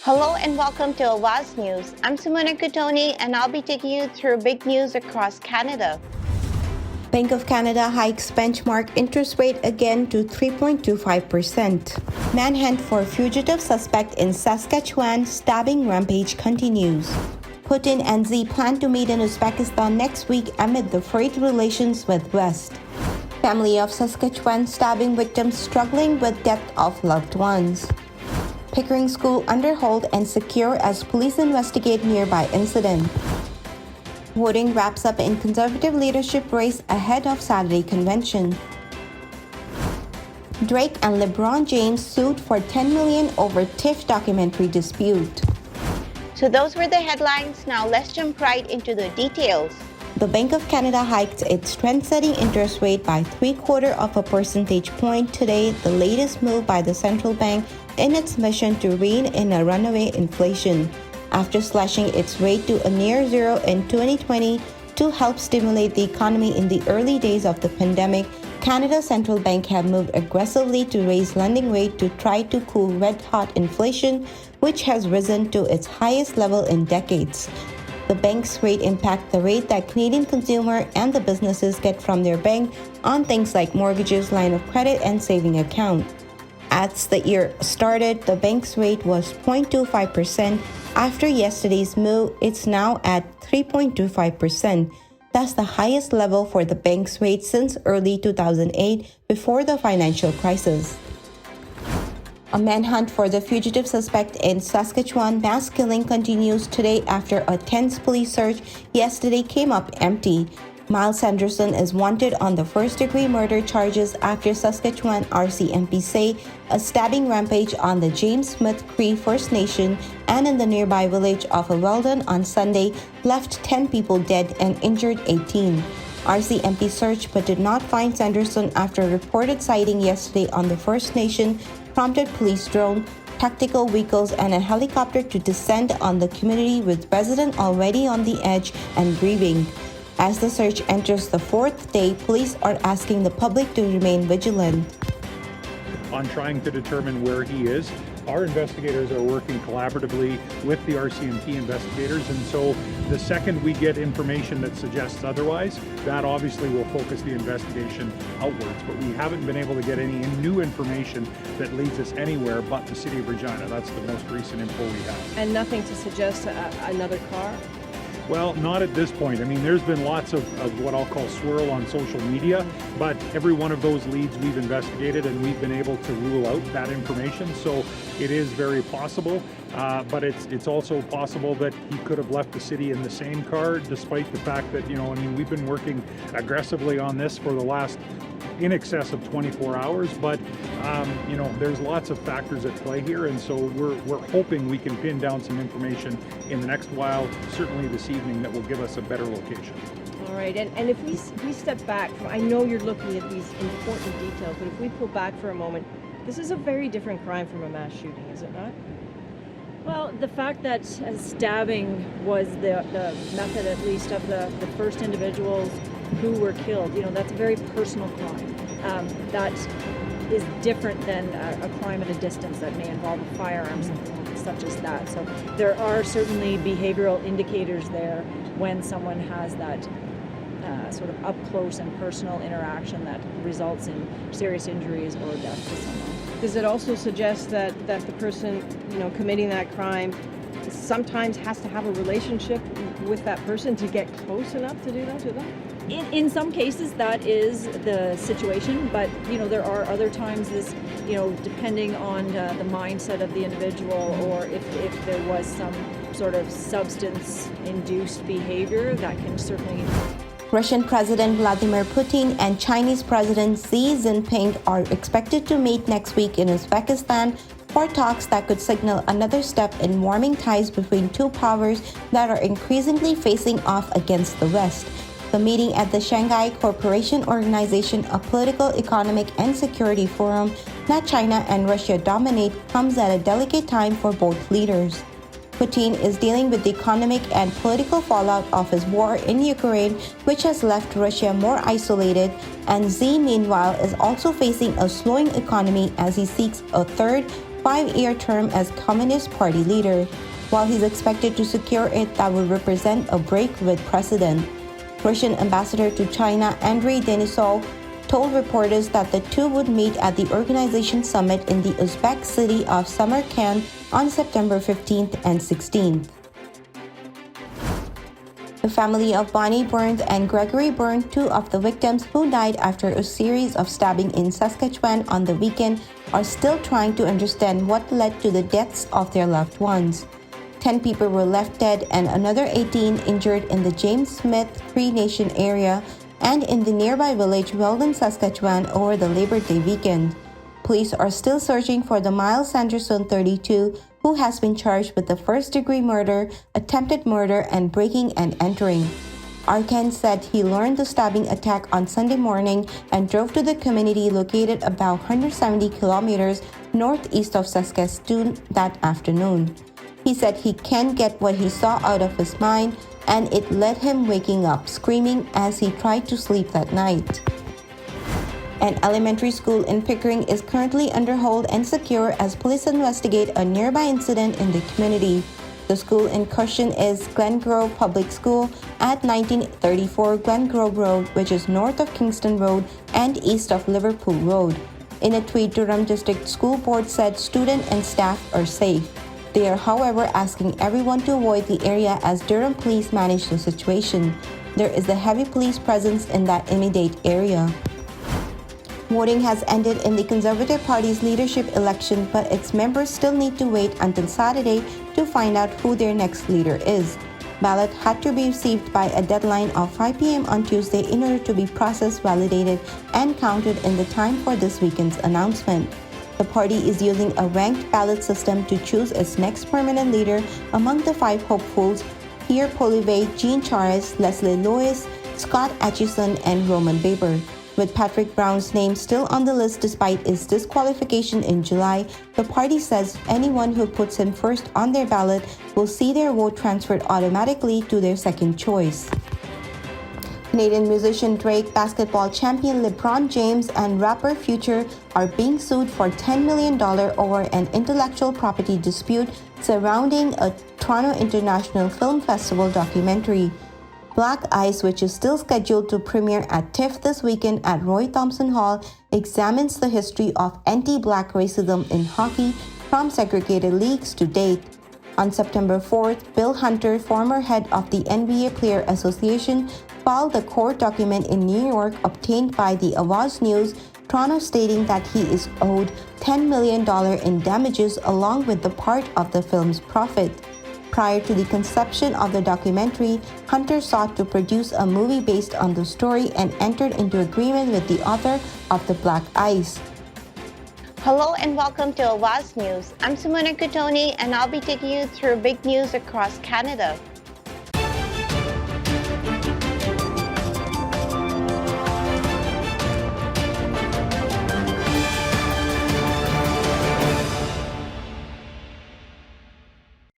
Hello and welcome to Awaz News. I'm Simona Kutoni and I'll be taking you through big news across Canada. Bank of Canada hikes benchmark interest rate again to 3.25%. Manhunt for fugitive suspect in Saskatchewan stabbing rampage continues. Putin and Xi plan to meet in Uzbekistan next week amid the frayed relations with West. Family of Saskatchewan stabbing victims struggling with death of loved ones. Pickering School under hold and secure as police investigate nearby incident. Voting wraps up in Conservative leadership race ahead of Saturday convention. Drake and LeBron James sued for $10 million over TIFF documentary dispute. So those were the headlines. Now let's jump right into the details. The Bank of Canada hiked its trend-setting interest rate by 0.75 percentage point today, the latest move by the central bank in its mission to rein in a runaway inflation. After slashing its rate to a near zero in 2020 to help stimulate the economy in the early days of the pandemic, Canada's central bank have moved aggressively to raise lending rate to try to cool red-hot inflation, which has risen to its highest level in decades. The bank's rate impacts the rate that Canadian consumer and the businesses get from their bank on things like mortgages, line of credit, and saving account. As the year started, the bank's rate was 0.25%. After yesterday's move, it's now at 3.25%. That's the highest level for the bank's rate since early 2008, before the financial crisis. A manhunt for the fugitive suspect in Saskatchewan mass killing continues today after a tense police search yesterday came up empty. Miles Sanderson is wanted on the first-degree murder charges after Saskatchewan RCMP say a stabbing rampage on the James Smith Cree First Nation and in the nearby village of Weldon on Sunday left 10 people dead and injured 18. RCMP searched but did not find Sanderson after a reported sighting yesterday on the First Nation prompted police drone, tactical vehicles, and a helicopter to descend on the community with residents already on the edge and grieving. As the search enters the fourth day, police are asking the public to remain vigilant. On trying to determine where he is, our investigators are working collaboratively with the RCMP investigators, and so the second we get information that suggests otherwise, that obviously will focus the investigation outwards. But we haven't been able to get any new information that leads us anywhere but the city of Regina. That's the most recent info we have. And nothing to suggest another car? Well, not at this point. I mean, there's been lots of what I'll call swirl on social media, but every one of those leads we've investigated and we've been able to rule out that information. So it is very possible, but it's also possible that he could have left the city in the same car, despite the fact that, we've been working aggressively on this for the last in excess of 24 hours, but there's lots of factors at play here, and so we're hoping we can pin down some information in the next while, certainly this evening, that will give us a better location. All right, and if we step back from, I know you're looking at these important details, but if we pull back for a moment, this is a very different crime from a mass shooting, is it not? Well, the fact that stabbing was the method, at least, of the first individuals who were killed, that's a very personal crime. That is different than a crime at a distance that may involve a firearm, something such as that. So there are certainly behavioral indicators there when someone has that sort of up-close and personal interaction that results in serious injuries or death to someone. Does it also suggest that the person, committing that crime sometimes has to have a relationship with that person to get close enough to do that to them? In some cases, that is the situation, but there are other times, depending on the mindset of the individual, or if there was some sort of substance-induced behavior, that can certainly. Russian President Vladimir Putin and Chinese President Xi Jinping are expected to meet next week in Uzbekistan for talks that could signal another step in warming ties between two powers that are increasingly facing off against the West. The meeting at the Shanghai Cooperation Organization, a political, economic, and security forum that China and Russia dominate, comes at a delicate time for both leaders. Putin is dealing with the economic and political fallout of his war in Ukraine, which has left Russia more isolated, and Xi, meanwhile, is also facing a slowing economy as he seeks a third 5-year term as Communist Party leader. While he's expected to secure it, that will represent a break with precedent. Russian ambassador to China Andrei Denisov told reporters that the two would meet at the organization summit in the Uzbek city of Samarkand on September 15th and 16th. The family of Bonnie Burns and Gregory Burns, two of the victims who died after a series of stabbing in Saskatchewan on the weekend, are still trying to understand what led to the deaths of their loved ones. 10 people were left dead and another 18 injured in the James Smith Cree Nation area and in the nearby village Weldon, Saskatchewan over the Labor Day weekend. Police are still searching for the Miles Sanderson, 32, who has been charged with the first-degree murder, attempted murder, and breaking and entering. Arkan said he learned the stabbing attack on Sunday morning and drove to the community located about 170 kilometers northeast of Saskatoon that afternoon. He said he can't get what he saw out of his mind, and it led him waking up screaming as he tried to sleep that night. An elementary school in Pickering is currently under hold and secure as police investigate a nearby incident in the community. The school in question is Glen Grove Public School at 1934 Glen Grove Road, which is north of Kingston Road and east of Liverpool Road. In a tweet, Durham District School Board said students and staff are safe. They are, however, asking everyone to avoid the area as Durham police manage the situation. There is a heavy police presence in that immediate area. Voting has ended in the Conservative Party's leadership election, but its members still need to wait until Saturday to find out who their next leader is. Ballot had to be received by a deadline of 5 p.m. on Tuesday in order to be processed, validated, and counted in the time for this weekend's announcement. The party is using a ranked ballot system to choose its next permanent leader among the 5 hopefuls: Pierre Polivet, Jean Charest, Leslie Lewis, Scott Atchison, and Roman Baber. With Patrick Brown's name still on the list despite his disqualification in July, the party says anyone who puts him first on their ballot will see their vote transferred automatically to their second choice. Canadian musician Drake, basketball champion LeBron James, and rapper Future are being sued for $10 million over an intellectual property dispute surrounding a Toronto International Film Festival documentary. Black Ice, which is still scheduled to premiere at TIFF this weekend at Roy Thomson Hall, examines the history of anti-black racism in hockey from segregated leagues to date. On September 4th, Bill Hunter, former head of the NBA Player Association, filed a court document in New York obtained by the Awaz News, Toronto, stating that he is owed $10 million in damages along with the part of the film's profit. Prior to the conception of the documentary, Hunter sought to produce a movie based on the story and entered into agreement with the author of The Black Ice. Hello and welcome to Awaz News. I'm Simona Kutoni and I'll be taking you through big news across Canada.